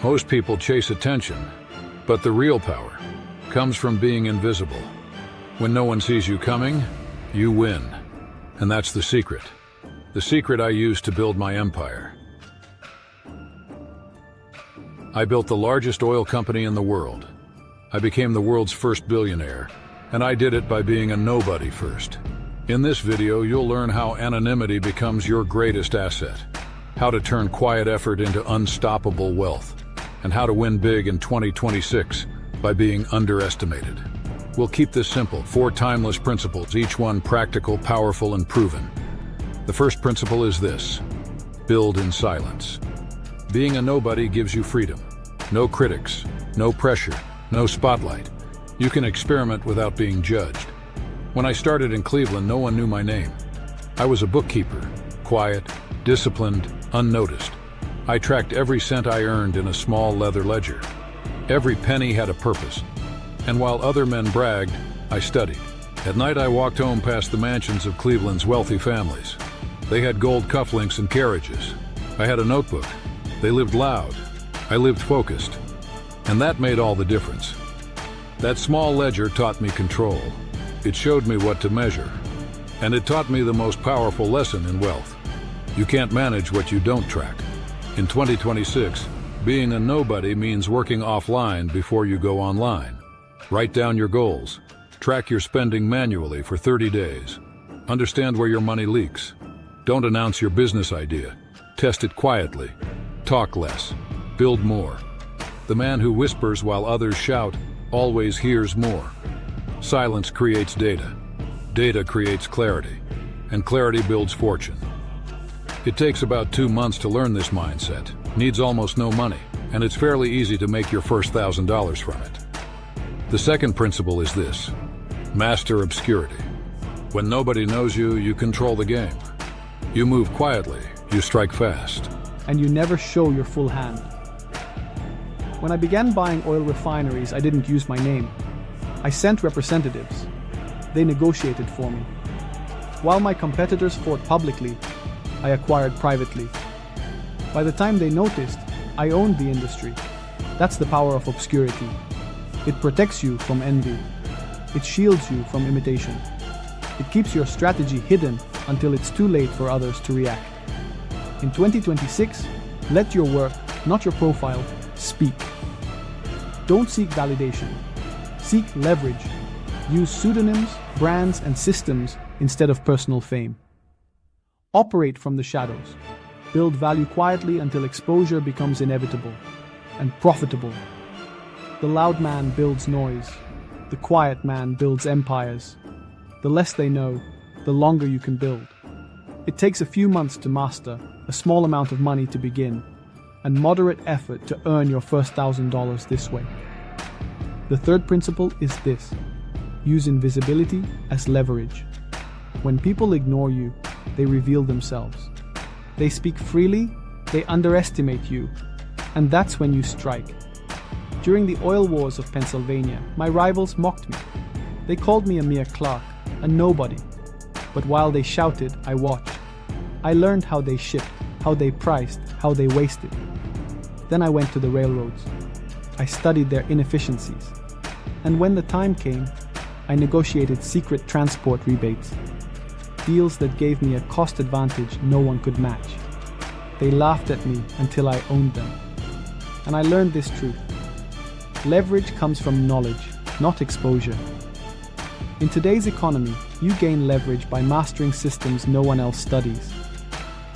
Most people chase attention, but the real power comes from being invisible. When no one sees you coming, you win. And that's the secret. The secret I used to build my empire. I built the largest oil company in the world. I became the world's first billionaire, and I did it by being a nobody first. In this video, you'll learn how anonymity becomes your greatest asset, how to turn quiet effort into unstoppable wealth, and how to win big in 2026 by being underestimated. We'll keep this simple, 4 timeless principles, each one practical, powerful, and proven. The first principle is this: build in silence. Being a nobody gives you freedom. No critics, no pressure, no spotlight. You can experiment without being judged. When I started in Cleveland, no one knew my name. I was a bookkeeper, quiet, disciplined, unnoticed. I tracked every cent I earned in a small leather ledger. Every penny had a purpose. And while other men bragged, I studied. At night, I walked home past the mansions of Cleveland's wealthy families. They had gold cufflinks and carriages. I had a notebook. They lived loud. I lived focused. And that made all the difference. That small ledger taught me control. It showed me what to measure. And it taught me the most powerful lesson in wealth. You can't manage what you don't track. In 2026, being a nobody means working offline before you go online. Write down your goals. Track your spending manually for 30 days. Understand where your money leaks. Don't announce your business idea. Test it quietly. Talk less. Build more. The man who whispers while others shout always hears more. Silence creates data. Data creates clarity. And clarity builds fortune. It takes about 2 months to learn this mindset, needs almost no money, and it's fairly easy to make your first $1,000 from it. The second principle is this: master obscurity. When nobody knows you, you control the game. You move quietly, you strike fast. And you never show your full hand. When I began buying oil refineries, I didn't use my name. I sent representatives. They negotiated for me. While my competitors fought publicly, I acquired privately. By the time they noticed, I owned the industry. That's the power of obscurity. It protects you from envy. It shields you from imitation. It keeps your strategy hidden until it's too late for others to react. In 2026, let your work, not your profile, speak. Don't seek validation. Seek leverage. Use pseudonyms, brands, and systems instead of personal fame. Operate from the shadows. Build value quietly until exposure becomes inevitable and profitable. The loud man builds noise. The quiet man builds empires. The less they know, the longer you can build. It takes a few months to master, a small amount of money to begin, and moderate effort to earn your first $1,000 this way. The third principle is this: use invisibility as leverage. When people ignore you, they reveal themselves. They speak freely, they underestimate you, and that's when you strike. During the oil wars of Pennsylvania, my rivals mocked me. They called me a mere clerk, a nobody. But while they shouted, I watched. I learned how they shipped, how they priced, how they wasted. Then I went to the railroads. I studied their inefficiencies. And when the time came, I negotiated secret transport rebates. Deals that gave me a cost advantage no one could match. They laughed at me until I owned them. And I learned this truth: leverage comes from knowledge, not exposure. In today's economy, you gain leverage by mastering systems no one else studies.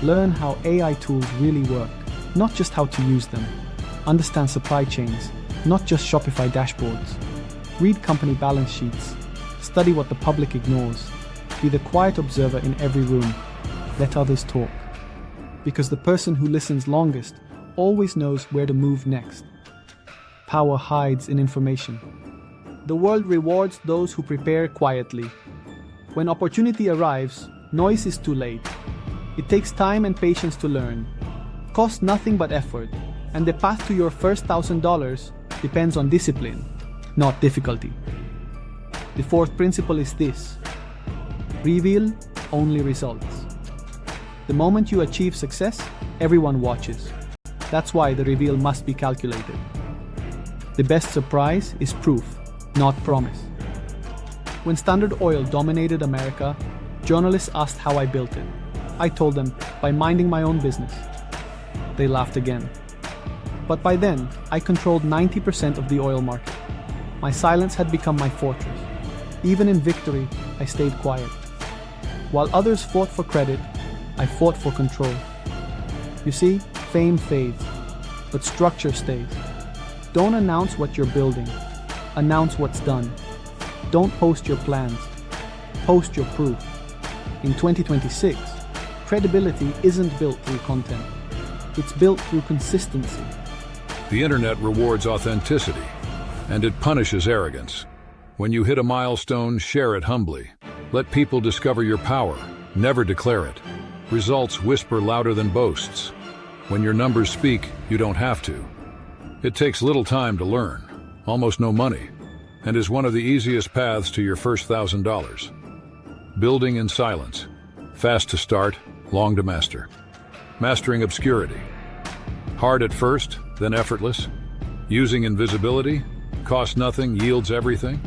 Learn how AI tools really work, not just how to use them. Understand supply chains, not just Shopify dashboards. Read company balance sheets. Study what the public ignores. Be the quiet observer in every room. Let others talk. Because the person who listens longest always knows where to move next. Power hides in information. The world rewards those who prepare quietly. When opportunity arrives, noise is too late. It takes time and patience to learn. Costs nothing but effort, and the path to your first $1,000 depends on discipline, not difficulty. The fourth principle is this: reveal only results. The moment you achieve success, everyone watches. That's why the reveal must be calculated. The best surprise is proof, not promise. When Standard Oil dominated America, journalists asked how I built it. I told them, by minding my own business. They laughed again. But by then, I controlled 90% of the oil market. My silence had become my fortress. Even in victory, I stayed quiet. While others fought for credit, I fought for control. You see, fame fades, but structure stays. Don't announce what you're building. Announce what's done. Don't post your plans. Post your proof. In 2026, credibility isn't built through content. It's built through consistency. The internet rewards authenticity, and it punishes arrogance. When you hit a milestone, share it humbly. Let people discover your power. Never declare it. Results whisper louder than boasts. When your numbers speak, you don't have to. It takes little time to learn, almost no money, and is one of the easiest paths to your first $1,000. Building in silence. Fast to start, long to master. Mastering obscurity. Hard at first, then effortless. Using invisibility. Costs nothing, yields everything.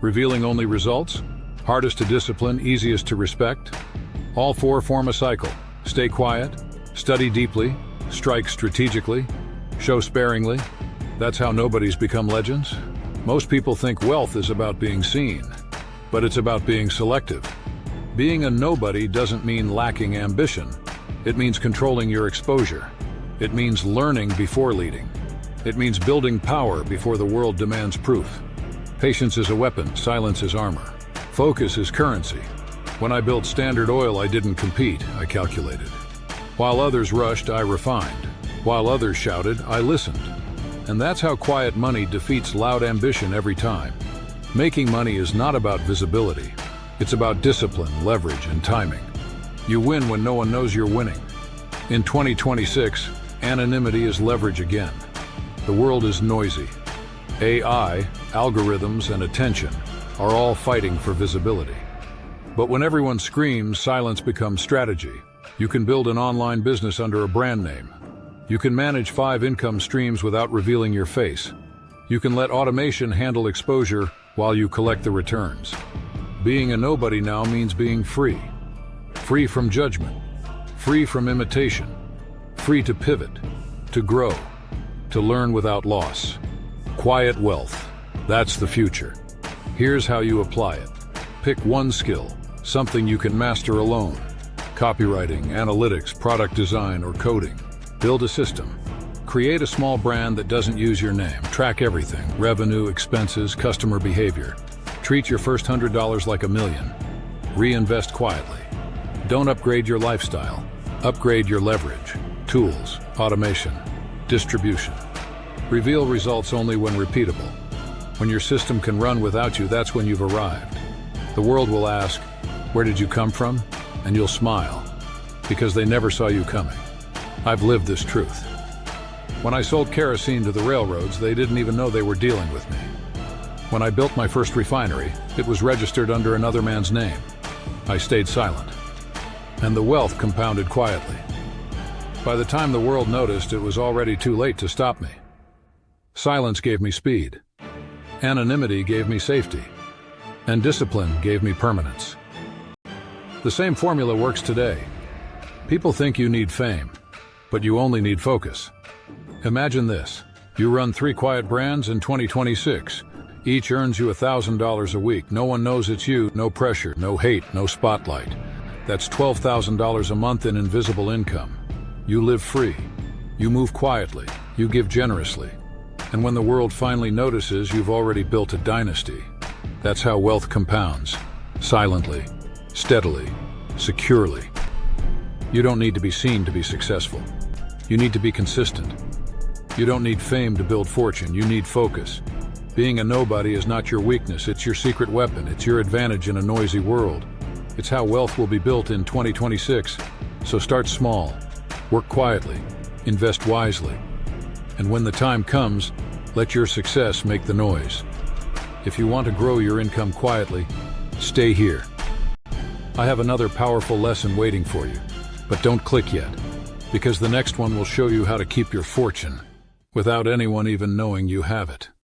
Revealing only results. Hardest to discipline, easiest to respect. All four form a cycle. Stay quiet. Study deeply. Strike strategically. Show sparingly. That's how nobodies become legends. Most people think wealth is about being seen, but it's about being selective. Being a nobody doesn't mean lacking ambition. It means controlling your exposure. It means learning before leading. It means building power before the world demands proof. Patience is a weapon, silence is armor. Focus is currency. When I built Standard Oil, I didn't compete, I calculated. While others rushed, I refined. While others shouted, I listened. And that's how quiet money defeats loud ambition every time. Making money is not about visibility. It's about discipline, leverage, and timing. You win when no one knows you're winning. In 2026, anonymity is leverage again. The world is noisy. AI, algorithms, and attention are all fighting for visibility. But when everyone screams, silence becomes strategy. You can build an online business under a brand name. You can manage 5 income streams without revealing your face. You can let automation handle exposure while you collect the returns. Being a nobody now means being free. Free from judgment. Free from imitation. Free to pivot. To grow. To learn without loss. Quiet wealth. That's the future. Here's how you apply it. Pick one skill, something you can master alone. Copywriting, analytics, product design, or coding. Build a system. Create a small brand that doesn't use your name. Track everything, revenue, expenses, customer behavior. Treat your first $100 like $1 million. Reinvest quietly. Don't upgrade your lifestyle. Upgrade your leverage, tools, automation, distribution. Reveal results only when repeatable. When your system can run without you, that's when you've arrived. The world will ask, "Where did you come from?" And you'll smile, because they never saw you coming. I've lived this truth. When I sold kerosene to the railroads, they didn't even know they were dealing with me. When I built my first refinery, it was registered under another man's name. I stayed silent. And the wealth compounded quietly. By the time the world noticed, it was already too late to stop me. Silence gave me speed. Anonymity gave me safety. And discipline gave me permanence. The same formula works today. People think you need fame, but you only need focus. Imagine this. You run 3 quiet brands in 2026. Each earns you $1,000 a week. No one knows it's you, no pressure, no hate, no spotlight. That's $12,000 a month in invisible income. You live free. You move quietly. You give generously. And when the world finally notices, you've already built a dynasty. That's how wealth compounds. Silently, steadily, securely. You don't need to be seen to be successful. You need to be consistent. You don't need fame to build fortune. You need focus. Being a nobody is not your weakness. It's your secret weapon. It's your advantage in a noisy world. It's how wealth will be built in 2026. So start small. Work quietly. Invest wisely. And when the time comes, let your success make the noise. If you want to grow your income quietly, stay here. I have another powerful lesson waiting for you, but don't click yet. because the next one will show you how to keep your fortune without anyone even knowing you have it.